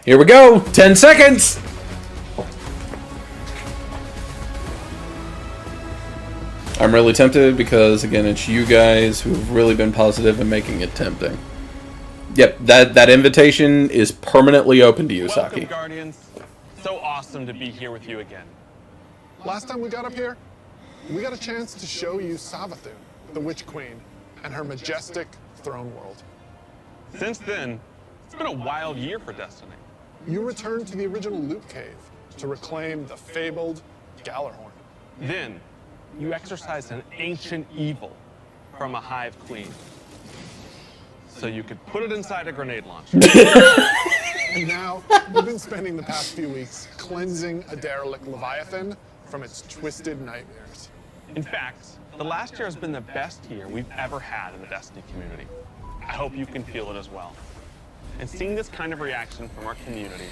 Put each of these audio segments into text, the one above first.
Here we go. 10 seconds. I'm really tempted because, again, it's you guys who've really been positive in making it tempting. Yep, that invitation is permanently open to you, Saki. Welcome, Guardians. So awesome to be here with you again. Last time we got up here, we got a chance to show you Savathun, the Witch Queen, and her majestic throne world. Since then, it's been a wild year for Destiny. You returned to the original Loot Cave to reclaim the fabled Gallarhorn. Then, you exorcised an ancient evil from a hive queen, so you could put it inside a grenade launcher. And now, we've been spending the past few weeks cleansing a derelict Leviathan from its twisted nightmares. In fact, the last year has been the best year we've ever had in the Destiny community. I hope you can feel it as well. And seeing this kind of reaction from our community,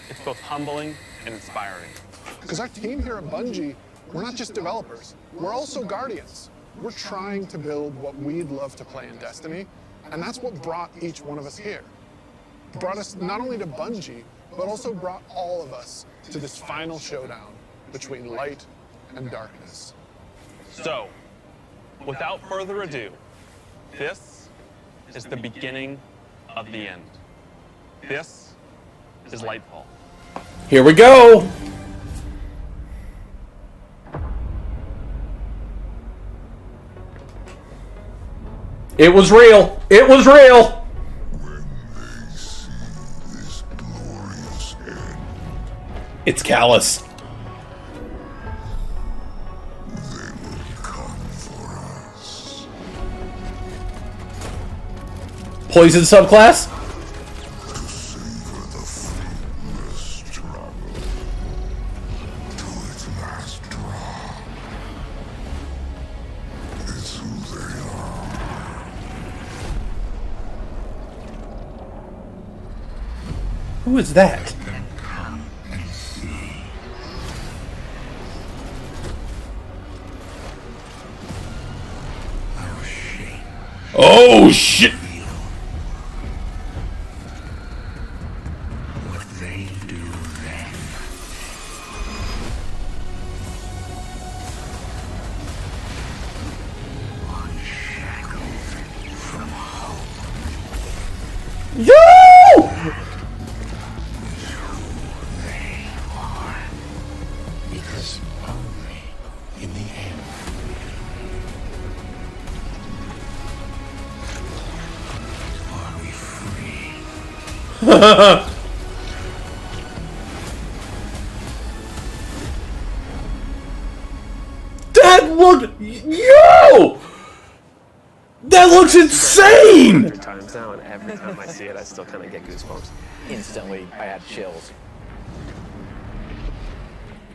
it's both humbling and inspiring. Because our team here at Bungie, we're not just developers, we're also guardians. We're trying to build what we'd love to play in Destiny, and that's what brought each one of us here. Brought us not only to Bungie, but also brought all of us to this final showdown between light and darkness. So, without further ado, this is the beginning of the end. This is Lightfall. Here we go. It was real. It was real. When they see this glorious end, It's Callus. they will come for us. Poison subclass. To savor the fruitless struggle to its last drop. It's who they are. Who is that? Then come and see. Our shape. Oh shit! What they do then. Unshackled from hope. Yo! They are. Because only in the end are we free. That looked... Yo! That looks insane! 100 times now, and every time I see it, I still kind of get goosebumps. Instantly, I had chills.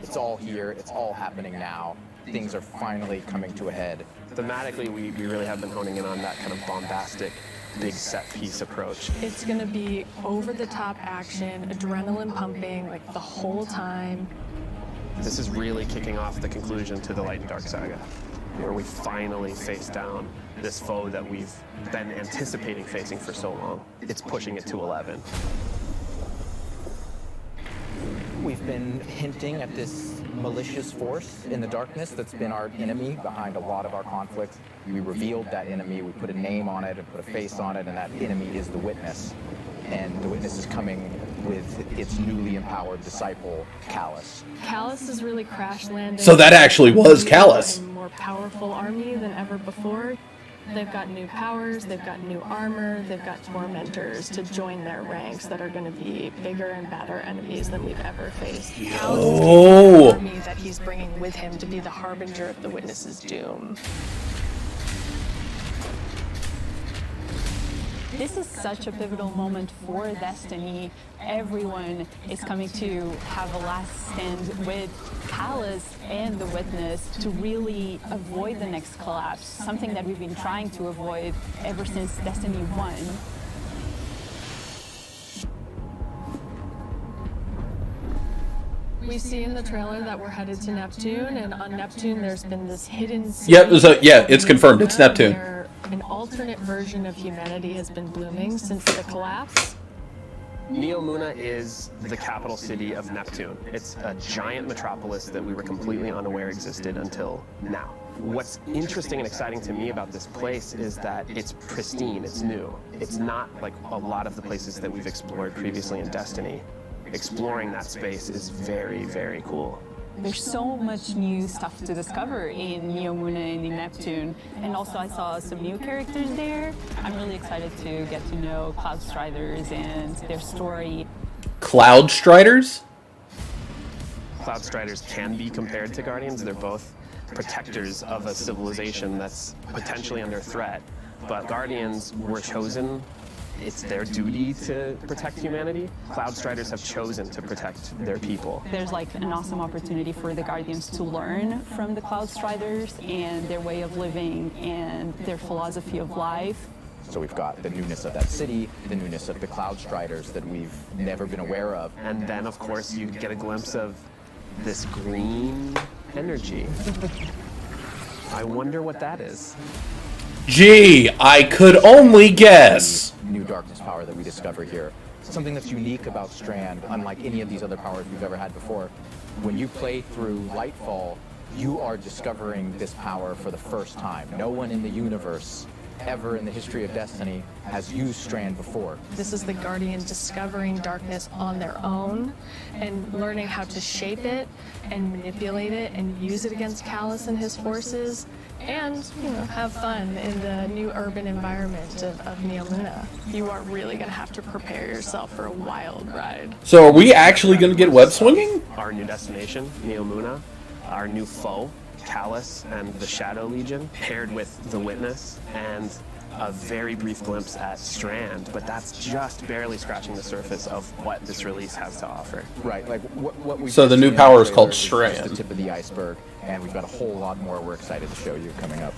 It's all here, it's all happening now. Things are finally coming to a head. Thematically, we really have been honing in on that kind of bombastic, big set piece approach. It's gonna be over-the-top action, adrenaline pumping, like the whole time. This is really kicking off the conclusion to the Light and Dark saga, where we finally face down this foe that we've been anticipating facing for so long. It's pushing it to 11. We've been hinting at this malicious force in the darkness that's been our enemy behind a lot of our conflicts. We revealed that enemy, we put a name on it and put a face on it, and that enemy is the Witness. And the Witness is coming with its newly empowered disciple, Callus. Callus is really crash landing. So that actually was Callus. A more powerful army than ever before. They've got new powers, they've got new armor, they've got tormentors to join their ranks that are going to be bigger and badder enemies than we've ever faced. Callus is the army that he's bringing with him to be the harbinger of the Witness's doom. This is such a pivotal moment for Destiny. Everyone is coming to have a last stand with Callus and the Witness to really avoid the next collapse, something that we've been trying to avoid ever since Destiny 1. We see in the trailer that we're headed to Neptune, and on Neptune there's been this hidden city. Yep, yeah, it's confirmed. It's Neptune. Where an alternate version of humanity has been blooming since the collapse. Neomuna is the capital city of Neptune. It's a giant metropolis that we were completely unaware existed until now. What's interesting and exciting to me about this place is that it's pristine, it's new. It's not like a lot of the places that we've explored previously in Destiny. Exploring that space is very, very cool. There's so much new stuff to discover in Neomuna and in Neptune. And also I saw some new characters there. I'm really excited to get to know Cloud Striders and their story. Cloud Striders? Cloud Striders can be compared to Guardians. They're both protectors of a civilization that's potentially under threat. But Guardians were chosen. It's their duty to protect humanity. Cloud Striders have chosen to protect their people. There's like an awesome opportunity for the Guardians to learn from the Cloud Striders and their way of living and their philosophy of life. So we've got the newness of that city, the newness of the Cloud Striders that we've never been aware of. And then, of course, you get a glimpse of this green energy. I wonder what that is. Gee, I could only guess. New darkness power that we discover here. Something that's unique about Strand, unlike any of these other powers we've ever had before. When you play through Lightfall, you are discovering this power for the first time. No one in the universe ever in the history of Destiny has used Strand before. This is the Guardian discovering darkness on their own and learning how to shape it and manipulate it and use it against Callus and his forces and, you know, have fun in the new urban environment of Neomuna. You are really going to have to prepare yourself for a wild ride. So are we actually going to get web swinging? Our new destination, Neomuna, our new foe, Callus and the Shadow Legion, paired with the Witness and a very brief glimpse at Strand, but that's just barely scratching the surface of what this release has to offer. Right, like what we. So the new power is called Strand. Just the tip of the iceberg, and we've got a whole lot more we're excited to show you coming up.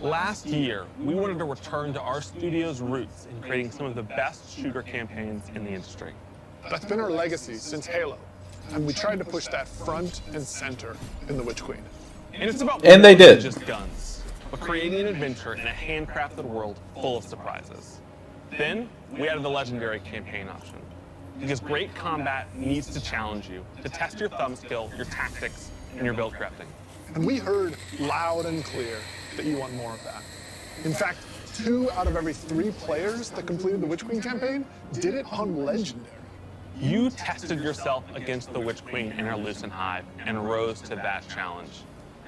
Last year, we wanted to return to our studio's roots in creating some of the best shooter campaigns in the industry. That's been our legacy since Halo, and we tried to push that front and center in the Witch Queen. And it's about And they more than did. just guns, but creating an adventure in a handcrafted world full of surprises. Then, we added the legendary campaign option, because great combat needs to challenge you, to test your thumb skill, your tactics, and your build crafting. And we heard loud and clear that you want more of that. In fact, 2 out of every 3 players that completed the Witch Queen campaign did it on Legendary. You tested yourself against the Witch Queen in our Lucent Hive and rose to that challenge.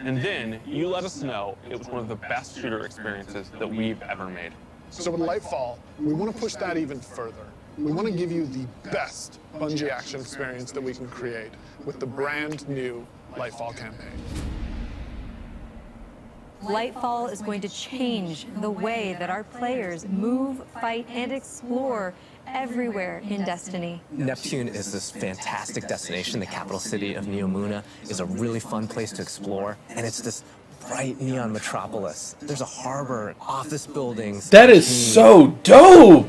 And then you let us know it was one of the best shooter experiences that we've ever made. So with Lightfall, we want to push that even further. We want to give you the best Bungie action experience that we can create with the brand new Lightfall campaign. Lightfall is going to change the way that our players move, fight, and explore everywhere in Destiny. Neptune is this fantastic destination. The capital city of Neomuna is a really fun place to explore, and it's this bright neon metropolis. There's a harbor, office buildings. That is so dope!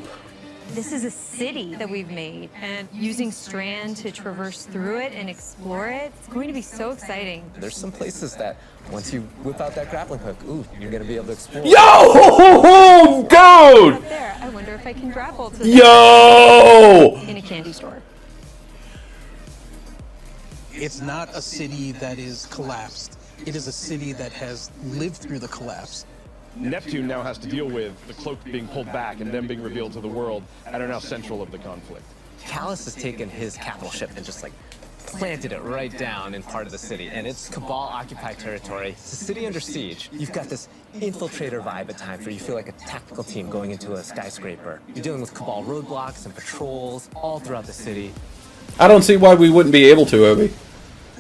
This is a city that we've made, and using Strand to traverse through it and explore it, it's going to be so exciting. There's some places that once you whip out that grappling hook, ooh, you're gonna be able to explore. Yo, dude! Up there, I wonder if I can grapple to Yo! in a candy store. It's not a city that is collapsed. It is a city that has lived through the collapse. Neptune now has to deal with the cloak being pulled back and them being revealed to the world and are now central of the conflict. Callus has taken his capital ship and just like planted it right down in part of the city, and it's Cabal-occupied territory. It's a city under siege. You've got this infiltrator vibe at times where you feel like a tactical team going into a skyscraper. You're dealing with Cabal roadblocks and patrols all throughout the city. I don't see why we wouldn't be able to, Obi.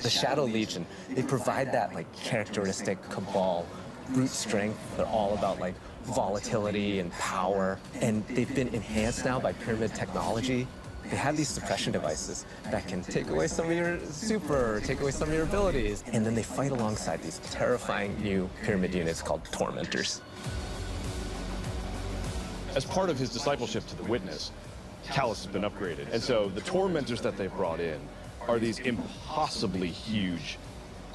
The Shadow Legion, they provide that like characteristic Cabal brute strength. They're all about like volatility and power, and they've been enhanced now by pyramid technology. They have these suppression devices that can take away some of your super, take away some of your abilities, and then they fight alongside these terrifying new pyramid units called Tormentors. As part of his discipleship to the Witness, Callus has been upgraded, and so the Tormentors that they've brought in are these impossibly huge,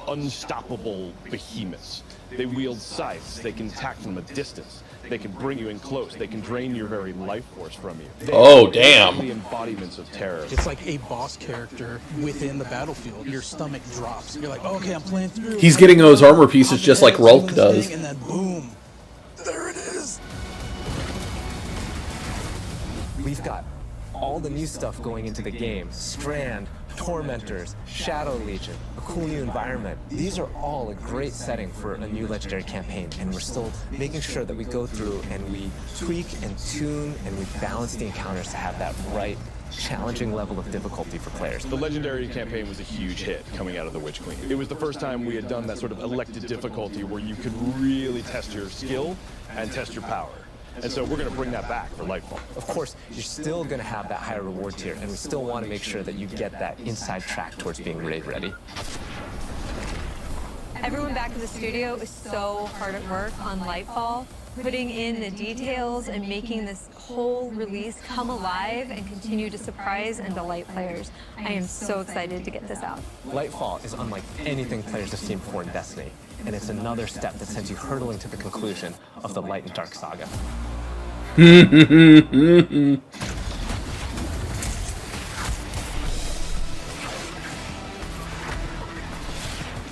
unstoppable behemoths. They wield scythes. They can attack from a distance. They can bring you in close. They can drain your very life force from you. Oh, damn. The embodiments of terror. It's like a boss character within the battlefield. Your stomach drops. You're like, okay, I'm playing through. He's getting those armor pieces just like Rulk does. And then boom, there it is. We've got all the new stuff going into the game. Strand, Tormentors, Shadow Legion, a cool new environment. These are all a great setting for a new Legendary campaign, and we're still making sure that we go through and we tweak and tune and we balance the encounters to have that right, challenging level of difficulty for players. The Legendary campaign was a huge hit coming out of the Witch Queen. It was the first time we had done that sort of elected difficulty where you could really test your skill and test your power. And so we're going to bring that back for Lightfall. Of course, you're still going to have that higher reward tier, and we still want to make sure that you get that inside track towards being raid ready. Everyone back in the studio is so hard at work on Lightfall, putting in the details and making this whole release come alive and continue to surprise and delight players. I am so excited to get this out. Lightfall is unlike anything players have seen before in Destiny, and it's another step that sends you hurtling to the conclusion of the Light and Dark saga.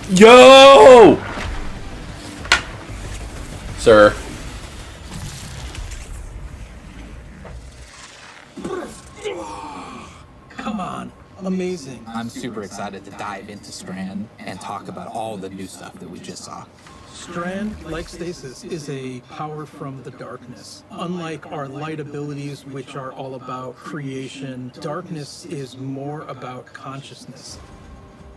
Yo! Sir. Come on. Amazing. I'm super excited to dive into Strand and talk about all the new stuff that we just saw. Strand, like Stasis, is a power from the darkness. Unlike our light abilities, which are all about creation, darkness is more about consciousness.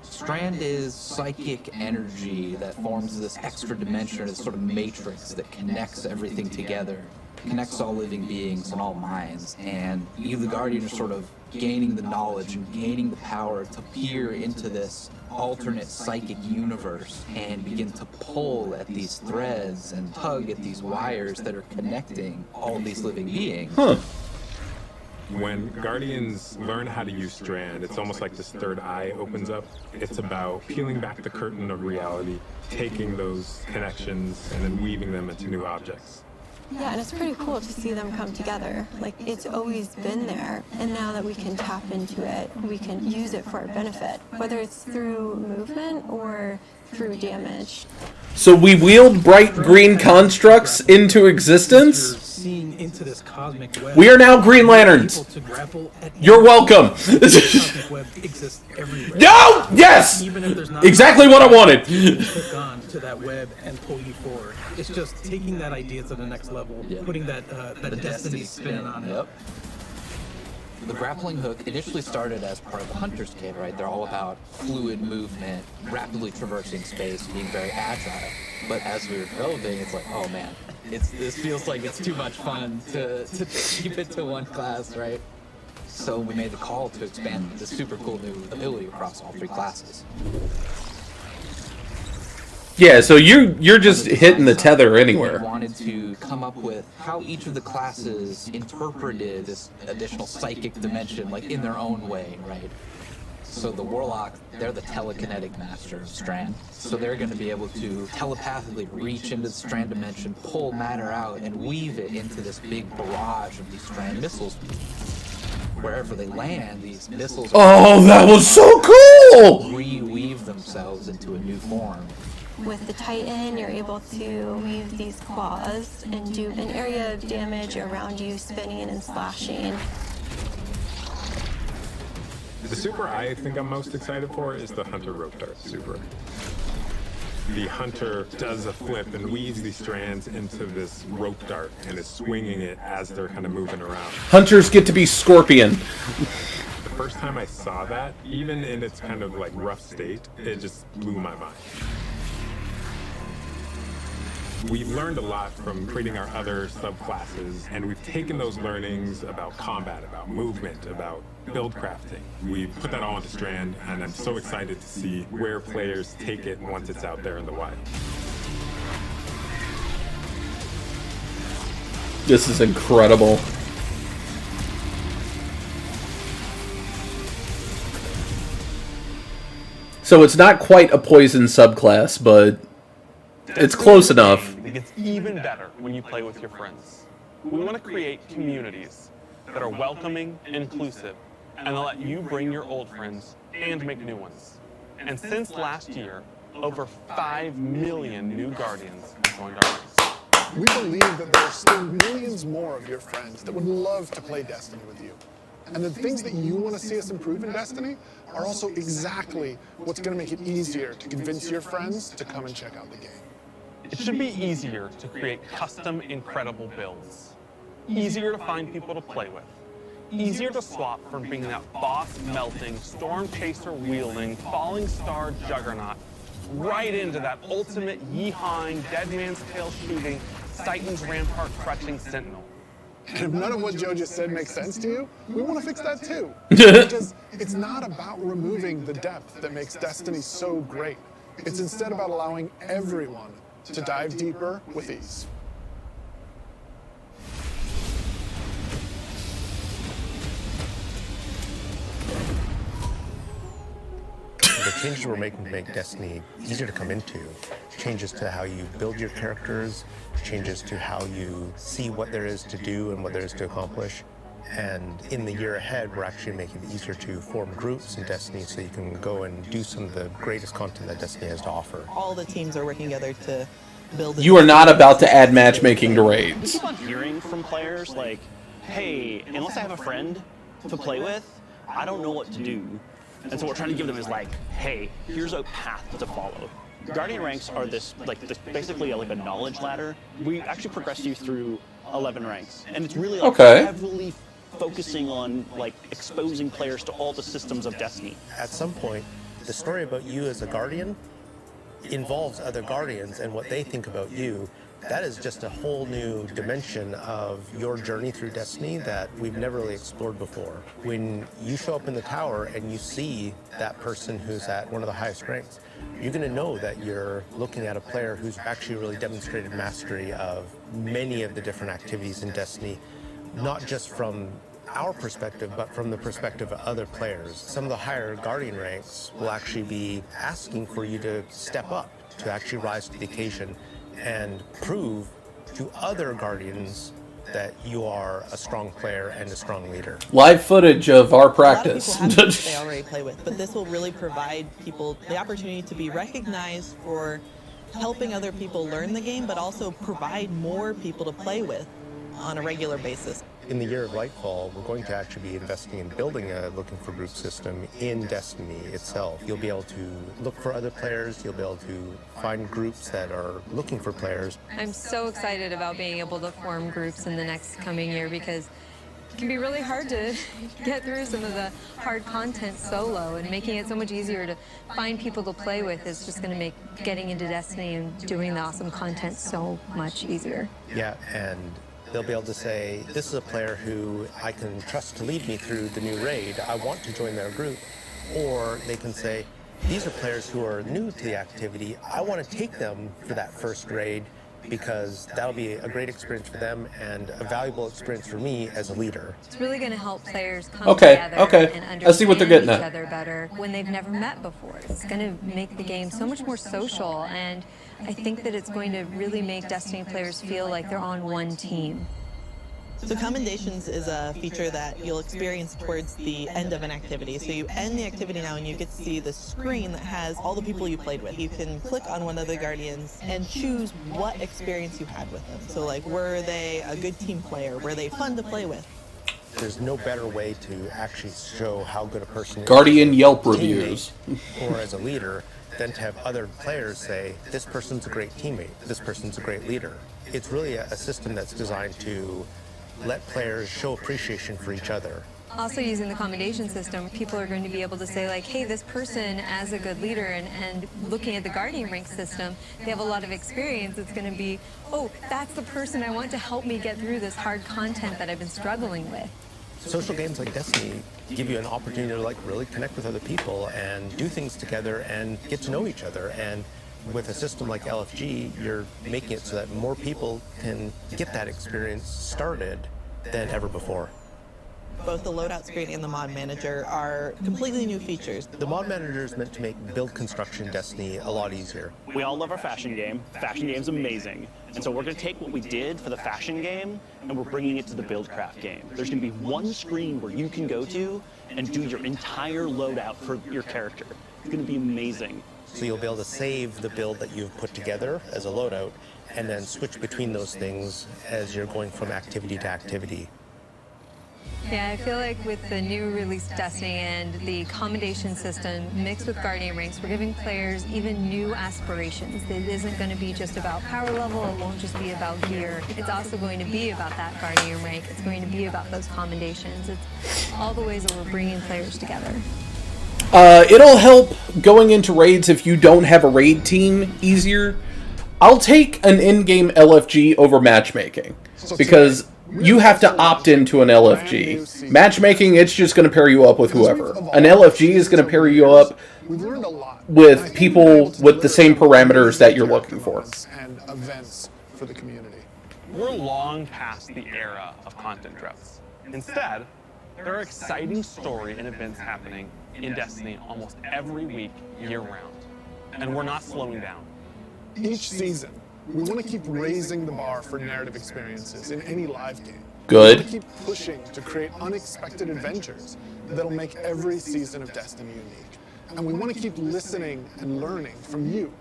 Strand is psychic energy that forms this extra dimension, this sort of matrix that connects everything together, connects all living beings and all minds. And you, the Guardian, are sort of gaining the knowledge and gaining the power to peer into this alternate psychic universe and begin to pull at these threads and tug at these wires that are connecting all these living beings. Huh. When Guardians learn how to use Strand, it's almost like this third eye opens up. It's about peeling back the curtain of reality, taking those connections and then weaving them into new objects. Yeah, and it's pretty cool to see them come together. Like, it's always been there, and now that we can tap into it, we can use it for our benefit, whether it's through movement or through damage. So we wield bright green constructs into existence? Seeing into this cosmic web. We are now Green Lanterns. You're welcome. Cosmic web exists everywhere. No! Yes! Even if there's not exactly what I wanted. You can hook on to that web and pull you forward. It's just taking that idea to the next level, putting that Destiny spin on it. Yep. The Grappling Hook initially started as part of the Hunter's Kit, right? They're all about fluid movement, rapidly traversing space, being very agile. But as we were developing, it's like, oh man, this feels like it's too much fun to keep it to one class, right? So we made the call to expand this super cool new ability across all three classes. Yeah, so you're just hitting the tether anywhere. We wanted to come up with how each of the classes interpreted this additional psychic dimension, like in their own way, right? So the Warlock, they're the telekinetic master of Strand. So they're going to be able to telepathically reach into the Strand dimension, pull matter out, and weave it into this big barrage of these Strand missiles. Wherever they land, these missiles that was so cool! Reweave themselves into a new form. With the Titan, you're able to weave these claws and do an area of damage around you, spinning and slashing. The super I think I'm most excited for is the Hunter Rope Dart super. The Hunter does a flip and weaves these strands into this rope dart and is swinging it as they're kind of moving around. Hunters get to be Scorpion. The first time I saw that, even in its kind of like rough state, it just blew my mind. We've learned a lot from creating our other subclasses, and we've taken those learnings about combat, about movement, about build crafting. We've put that all into Strand, and I'm so excited to see where players take it once it's out there in the wild. This is incredible. So it's not quite a poison subclass, but it's close enough. It gets even better when you play with your friends. We want to create communities that are welcoming and inclusive, and they'll let you bring your old friends and make new ones. And since last year, over 5 million new Guardians have joined our ranks. We believe that there are still millions more of your friends that would love to play Destiny with you. And the things that you want to see us improve in Destiny are also exactly what's going to make it easier to convince your friends to come and check out the game. It should be easier to create custom, incredible builds. Easier to find people to play with. Easier to swap from being that boss-melting, storm-chaser-wielding, falling star juggernaut right into that ultimate yeehawing, dead man's tail shooting, Titan's rampart crushing sentinel. And if none of what Joe just said makes sense to you, we want to fix that too. Because it's not about removing the depth that makes Destiny so great. It's instead about allowing everyone to dive deeper with ease. The changes we're making to make Destiny easier to come into, changes to how you build your characters, changes to how you see what there is to do and what there is to accomplish. And in the year ahead, we're actually making it easier to form groups in Destiny so you can go and do some of the greatest content that Destiny has to offer. All the teams are working together to build. You are not about to add matchmaking to raids. We keep on hearing from players like, hey, unless I have a friend to play with, I don't know what to do. And so what we're trying to give them is like, hey, here's a path to follow. Guardian ranks are basically like a knowledge ladder. We actually progress you through 11 ranks, and it's really like heavily focusing on like exposing players to all the systems of Destiny. At some point, the story about you as a Guardian involves other Guardians and what they think about you. That is just a whole new dimension of your journey through Destiny that we've never really explored before. When you show up in the tower and you see that person who's at one of the highest ranks, you're going to know that you're looking at a player who's actually really demonstrated mastery of many of the different activities in Destiny, not just from our perspective, but from the perspective of other players. Some of the higher Guardian ranks will actually be asking for you to step up, to actually rise to the occasion and prove to other Guardians that you are a strong player and a strong leader. Live footage of our practice. A lot of people have they already play with, but this will really provide people the opportunity to be recognized for helping other people learn the game, but also provide more people to play with on a regular basis. In the year of Lightfall, we're going to actually be investing in building a looking for group system in Destiny itself. You'll be able to look for other players, you'll be able to find groups that are looking for players. I'm so excited about being able to form groups in the next coming year because it can be really hard to get through some of the hard content solo, and making it so much easier to find people to play with is just going to make getting into Destiny and doing the awesome content so much easier. Yeah, and they'll be able to say, this is a player who I can trust to lead me through the new raid. I want to join their group. Or they can say, these are players who are new to the activity. I want to take them for that first raid because that'll be a great experience for them and a valuable experience for me as a leader. It's really going to help players come together and understand I see what they're getting each at. other better when they've never met before. It's going to make the game so much more social, and I think that it's going to really make Destiny players feel like they're on one team. So commendations is a feature that you'll experience towards the end of an activity. So you end the activity now and you get to see the screen that has all the people you played with. You can click on one of the Guardians and choose what experience you had with them. So like, were they a good team player? Were they fun to play with? There's no better way to actually show how good a person is. Guardian Yelp reviews. Or as a leader, than to have other players say, this person's a great teammate, this person's a great leader. It's really a system that's designed to let players show appreciation for each other. Also, using the commendation system, people are going to be able to say like, hey, this person as a good leader, and looking at the Guardian rank system, they have a lot of experience. It's going to be, oh, that's the person I want to help me get through this hard content that I've been struggling with. Social games like Destiny give you an opportunity to like really connect with other people and do things together and get to know each other. And with a system like LFG, you're making it so that more people can get that experience started than ever before. Both the loadout screen and the mod manager are completely new features. The mod manager is meant to make build construction in Destiny a lot easier. We all love our fashion game. Fashion game's amazing. And so we're going to take what we did for the fashion game and we're bringing it to the buildcraft game. There's going to be one screen where you can go to and do your entire loadout for your character. It's going to be amazing. So you'll be able to save the build that you've put together as a loadout and then switch between those things as you're going from activity to activity. Yeah, I feel like with the new released Destiny and the commendation system mixed with Guardian ranks, we're giving players even new aspirations. It isn't going to be just about power level, it won't just be about gear. It's also going to be about that Guardian rank. It's going to be about those commendations. It's all the ways that we're bringing players together. It'll help going into raids if you don't have a raid team easier. I'll take an in-game LFG over matchmaking because you have to opt into an LFG. Matchmaking, it's just going to pair you up with whoever. An LFG is going to pair you up with people with the same parameters that you're looking for. And events for the community. We're long past the era of content droughts. Instead, there are exciting story and events happening in Destiny almost every week, year-round. And we're not slowing down. Each season, we want to keep raising the bar for narrative experiences in any live game. Good. We want to keep pushing to create unexpected adventures that'll make every season of Destiny unique. And we want to keep listening and learning from you,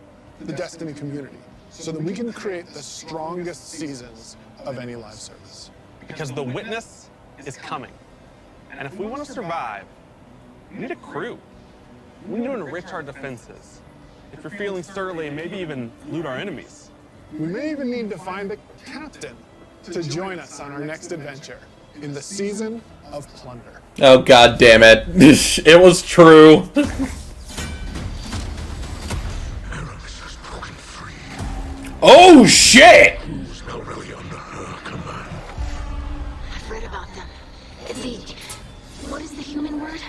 the Destiny community, so that we can create the strongest seasons of any live service. Because the witness is coming. And if we want to survive, we need a crew. We need to enrich our defenses. If you're feeling surly, maybe even loot our enemies. We may even need to find a captain to join us on our next adventure in the Season of Plunder. Oh, god damn it. It was true. Oh, shit! Who's now really under her command? I've read about them. What is the human word?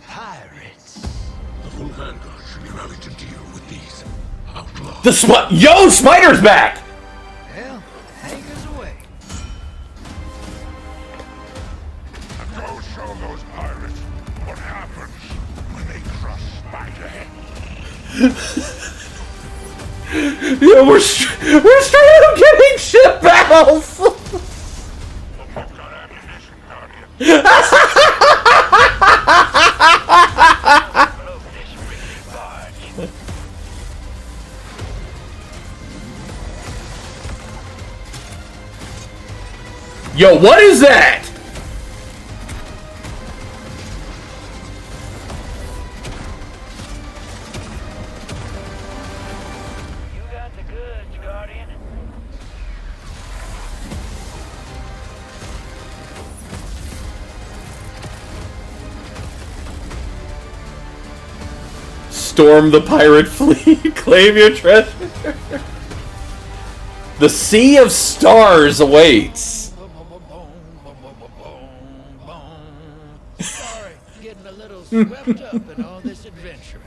Pirates. The full vanguard should be rallied to deal with these outlaws. Yo, Spider's back! Hell, anchors away. And go show those pirates what happens when they crush Spider. Yeah, we're straight up getting shit battles! Yo, what is that? You got the goods, Guardian. Storm the pirate fleet, claim your treasure. The Sea of Stars awaits. Sorry, getting a little swept up in all this adventure.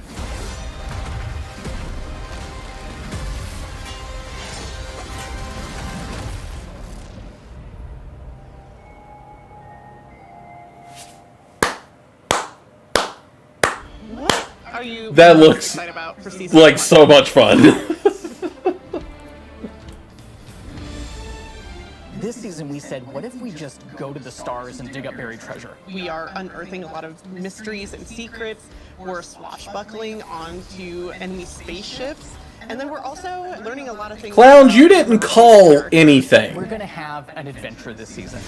What are you That looks excited about for season like 1? so much fun. This season we said, what if we just go to the stars and dig up buried treasure? We are unearthing a lot of mysteries and secrets. We're swashbuckling onto enemy spaceships. And then we're also learning a lot of things. Clowns, you didn't call anything. We're gonna have an adventure this season.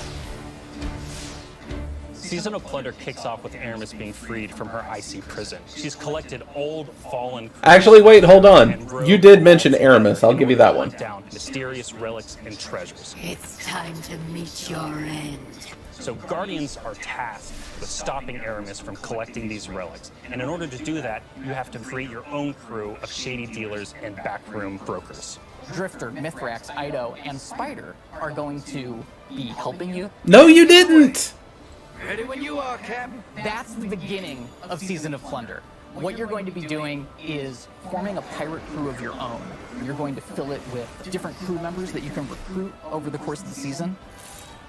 Season of Plunder kicks off with Aramis being freed from her icy prison. She's collected old, fallen... Actually, wait, hold on. You did mention Aramis. I'll give you that one. ...down mysterious relics and treasures. It's time to meet your end. So Guardians are tasked with stopping Aramis from collecting these relics. And in order to do that, you have to create your own crew of shady dealers and backroom brokers. Drifter, Mithrax, Ido, and Spider are going to be helping you. No, you didn't! Ready when you are, Captain. That's the beginning of Season of Plunder. What you're going to be doing is forming a pirate crew of your own. You're going to fill it with different crew members that you can recruit over the course of the season.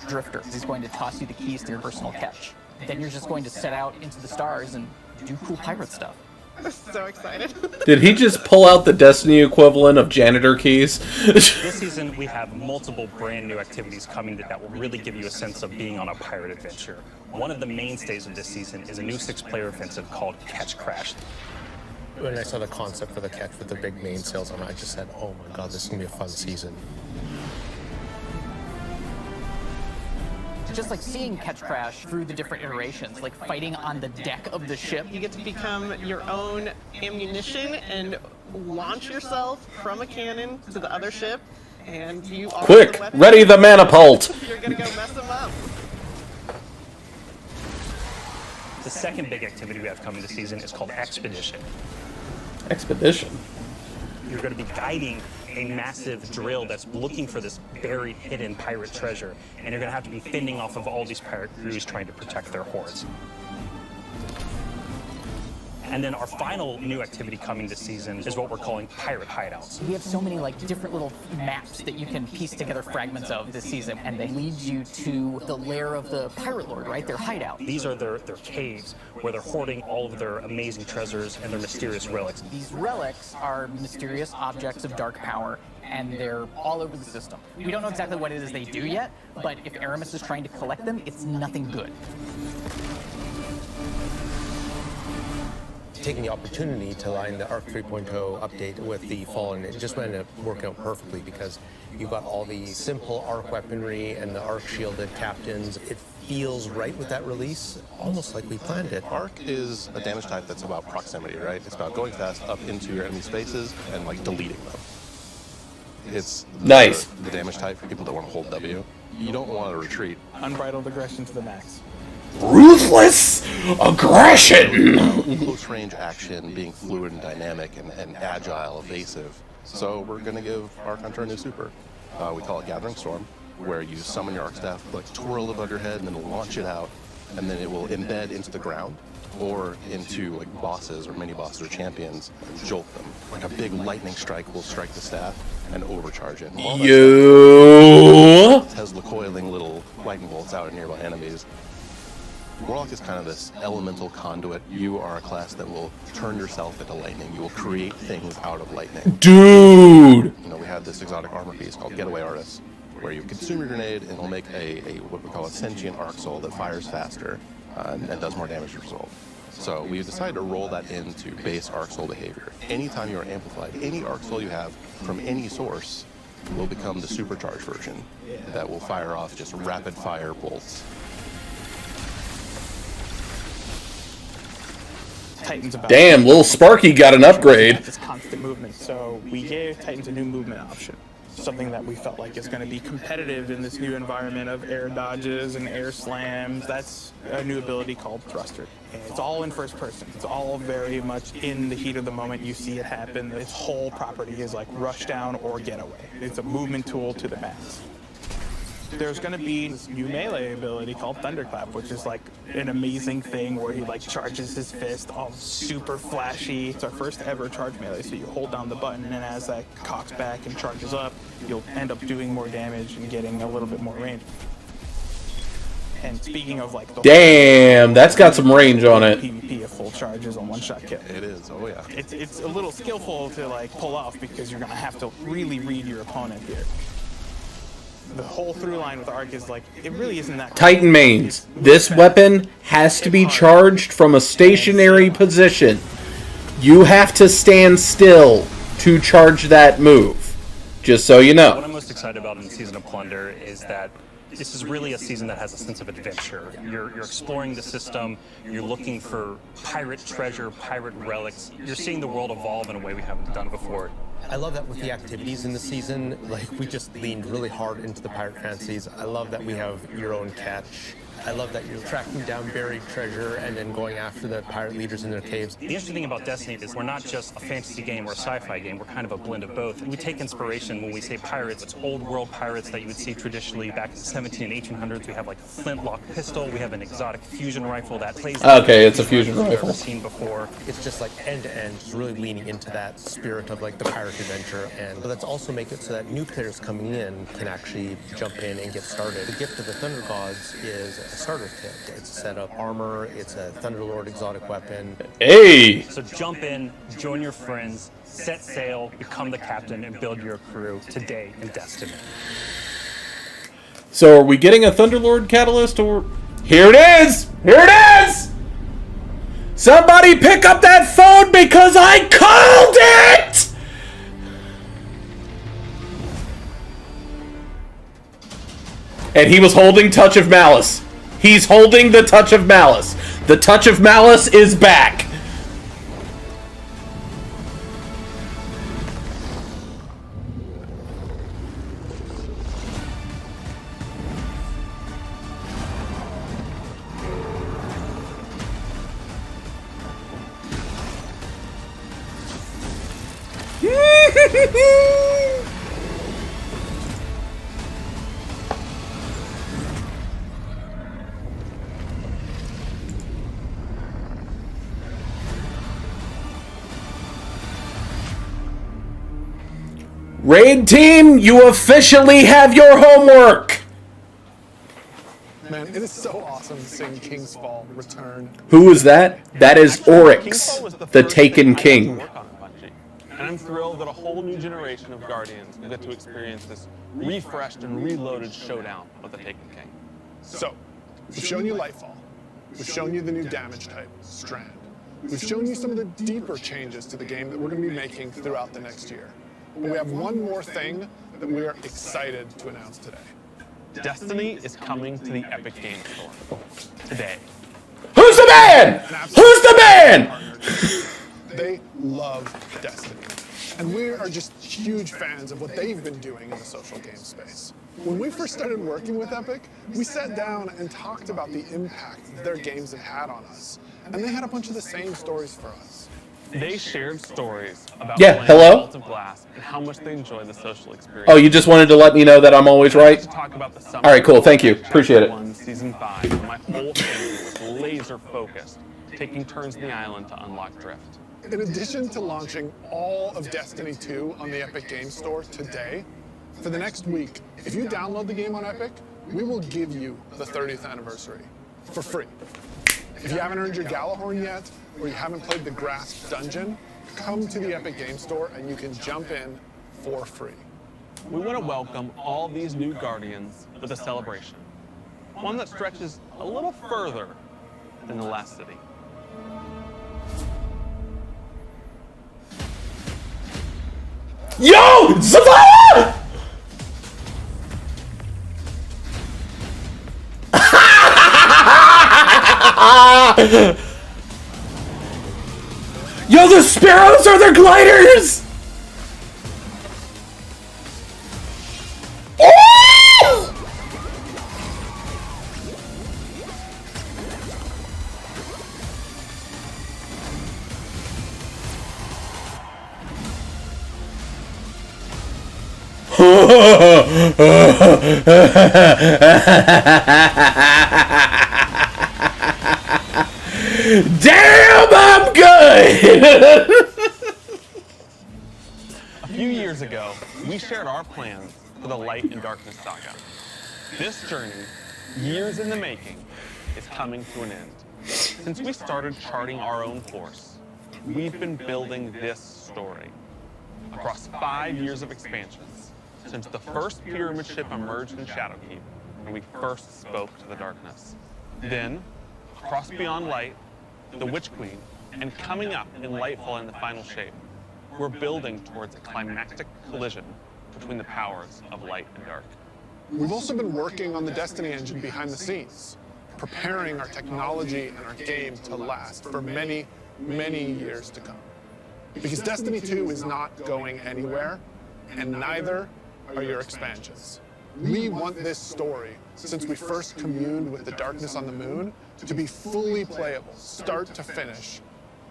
drifter. He's going to toss you the keys to your personal catch. Then you're just going to set out into the stars and do cool pirate stuff. I'm so excited. Did he just pull out the Destiny equivalent of janitor keys? This season, we have multiple brand new activities coming that will really give you a sense of being on a pirate adventure. One of the mainstays of this season is a new 6-player offensive called Catch Crash. When I saw the concept for the catch with the big mainsails on it, I just said, oh my god, this is going to be a fun season. Just like seeing Catch Crash through the different iterations, like fighting on the deck of the ship. You get to become your own ammunition and launch yourself from a cannon to the other ship, and you are Quick, the weapon. ready the manapult! You're gonna go mess them up. The second big activity we have coming this season is called Expedition. Expedition? You're going to be guiding a massive drill that's looking for this buried, hidden pirate treasure, and you're going to have to be fending off of all these pirate crews trying to protect their hoards. And then our final new activity coming this season is what we're calling Pirate Hideouts. We have so many like different little maps that you can piece together fragments of this season, and they lead you to the lair of the pirate lord, right? Their hideout. These are their caves where they're hoarding all of their amazing treasures and their mysterious relics. These relics are mysterious objects of dark power, and they're all over the system. We don't know exactly what it is they do yet, but if Aramis is trying to collect them, it's nothing good. Taking the opportunity to line the ARC 3.0 update with the Fallen, it just ended up working out perfectly because you've got all the simple ARC weaponry and the ARC shielded captains. It feels right with that release, almost like we planned it. ARC is a damage type that's about proximity, right? It's about going fast up into your enemy spaces and like deleting them. It's nice. The damage type for people that want to hold W. You don't want to retreat. Unbridled aggression to the max. Ruthless aggression! Close range action, being fluid and dynamic and agile, evasive. So we're going to give Arc Hunter a new super. We call it Gathering Storm, where you summon your Arc Staff, like twirl above your head, and then launch it out, and then it will embed into the ground or into like bosses or mini bosses or champions and jolt them. Like a big lightning strike will strike the staff and overcharge it. Yo! Tesla coiling little lightning bolts out at nearby enemies. Warlock is kind of this elemental conduit. You are a class that will turn yourself into lightning. You will create things out of lightning. Dude! You know, we have this exotic armor piece called Getaway Artist, where you consume your grenade and it'll make a what we call a sentient arc soul that fires faster and does more damage as a result. So we decided to roll that into base arc soul behavior. Anytime you are amplified, any arc soul you have from any source will become the supercharged version that will fire off just rapid fire bolts. Titans about Damn, little Sparky got an upgrade. This constant movement, so we gave Titans a new movement option. Something that we felt like is going to be competitive in this new environment of air dodges and air slams. That's a new ability called Thruster. And it's all in first person. It's all very much in the heat of the moment. You see it happen. Its whole property is like rush down or getaway. It's a movement tool to the max. There's going to be this new melee ability called Thunderclap, which is like an amazing thing where he like charges his fist all super flashy. It's our first ever charge melee, so you hold down the button and as that cocks back and charges up, you'll end up doing more damage and getting a little bit more range. And speaking of like the Damn, that's got some range on it. PvP of full charges on one-shot kill. It is, oh yeah. It's a little skillful to like pull off because you're going to have to really read your opponent here. The whole through line with Arc is like, it really isn't that Titan mains. This weapon has to be charged from a stationary position. You have to stand still to charge that move. Just so you know. What I'm most excited about in the Season of Plunder is that this is really a season that has a sense of adventure. You're exploring the system, you're looking for pirate treasure, pirate relics. You're seeing the world evolve in a way we haven't done before. I love that with the activities in the season, like we just leaned really hard into the pirate fantasies. I love that we have your own catch. I love that you're tracking down buried treasure and then going after the pirate leaders in their caves. The interesting thing about Destiny is we're not just a fantasy game or a sci-fi game, we're kind of a blend of both. We take inspiration when we say pirates, it's old world pirates that you would see traditionally back in the 17 and 1800s. We have like a flintlock pistol, we have an exotic fusion rifle that plays... Okay, it's a fusion rifle. I've never seen before. It's just like end to end, just really leaning into that spirit of like the pirate adventure, and let's also make it so that new players coming in can actually jump in and get started. The gift of the Thunder Gods is a starter kit. It's a set of armor, it's a Thunderlord exotic weapon. Hey! So jump in, join your friends, set sail, become the captain, and build your crew today in Destiny. So are we getting a Thunderlord catalyst, or... Here it is! Here it is! Somebody pick up that phone because I called it! And he was holding Touch of Malice. He's holding the Touch of Malice. The Touch of Malice is back. Raid team, you officially have your homework! Man, it is so awesome seeing King's Fall return. Who is that? That is Oryx, the Taken King. And I'm thrilled that a whole new generation of Guardians will get to experience this refreshed and reloaded showdown with the Taken King. So, we've shown you Lightfall. We've shown you the new damage type, Strand. We've shown you some of the deeper changes to the game that we're going to be making throughout the next year. But we have one more thing that we are excited to announce today. Destiny is coming to the Epic Games Store today. Who's the man? Who's the man? They love Destiny. And we are just huge fans of what they've been doing in the social game space. When we first started working with Epic, we sat down and talked about the impact that their games have had on us. And they had a bunch of the same stories for us. They shared stories about Yeah, hello? Vault of Glass and how much they enjoy the social experience. Oh, you just wanted to let me know that I'm always right? Alright, cool, thank you. Appreciate it. Season 5, when my whole family was laser focused, taking turns in the island to unlock Drift. In addition to launching all of Destiny 2 on the Epic Games Store today, for the next week, if you download the game on Epic, we will give you the 30th anniversary for free. If you haven't earned your Galahorn yet, or you haven't played the Grasp Dungeon, come to the Epic Games Store and you can jump in for free. We want to welcome all these new Guardians with a celebration. One that stretches a little further than the last city. Yo! Zavaya! Yo, the sparrows are the gliders! Oh! Damn, I'm good! A few years ago, we shared our plans for the Light and Darkness saga. This journey, years in the making, is coming to an end. Since we started charting our own course, we've been building this story. Across 5 years of expansions, since the first pyramid ship emerged in Shadowkeep, when we first spoke to the darkness. Then, across Beyond Light, the Witch Queen, and coming up in Lightfall in the final shape, we're building towards a climactic collision between the powers of light and dark. We've also been working on the Destiny engine behind the scenes, preparing our technology and our game to last for many, many years to come. Because Destiny 2 is not going anywhere, and neither are your expansions. We want this story, since we first communed with the darkness on the moon, to be fully playable, start to finish.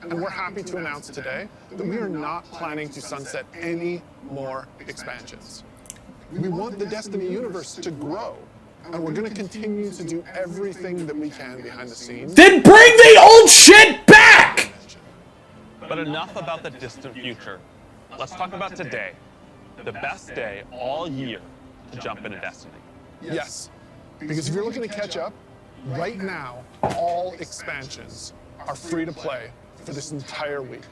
And we're happy to announce today that we are not planning to sunset any more expansions. We want the Destiny universe to grow, and we're going to continue to do everything that we can behind the scenes. Then bring the old shit back! But enough about the distant future. Let's talk about today. The best day all year to jump into Destiny. Yes, because if you're looking to catch up, right now, all expansions are free to play for this entire week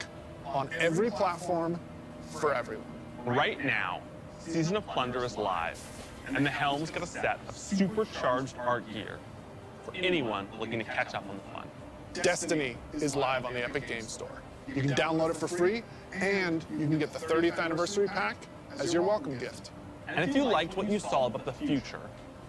on every platform for everyone. Right now, Season of Plunder is live, and the Helm's got a set of supercharged art gear for anyone looking to catch up on the fun. Destiny is live on the Epic Games Store. You can download it for free, and you can get the 30th anniversary pack as your welcome gift. And if you liked what you saw about the future,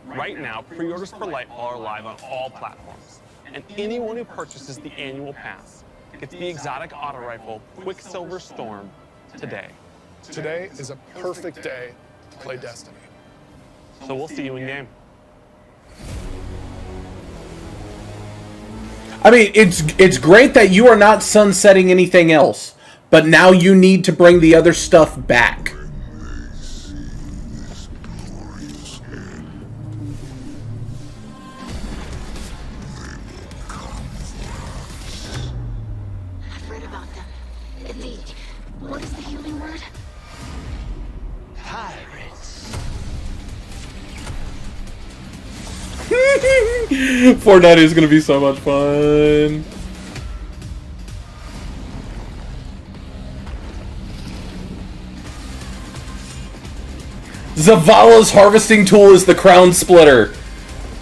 right now, pre-orders for Lightfall are live on all platforms. And anyone who purchases the annual pass gets the exotic auto rifle Quicksilver Storm today. Today is a perfect day to play Destiny. So we'll see you in game. I mean, it's great that you are not sunsetting anything else, but now you need to bring the other stuff back. I've read about them. What is the human word? Pirates. Fortnite is going to be so much fun. Zavala's harvesting tool is the crown splitter.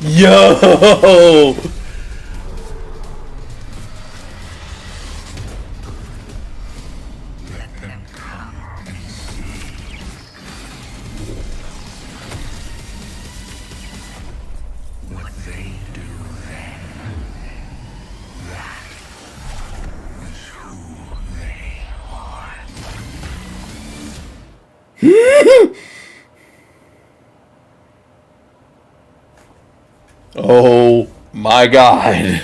Yo! What they do then, that is who they are. Oh my god.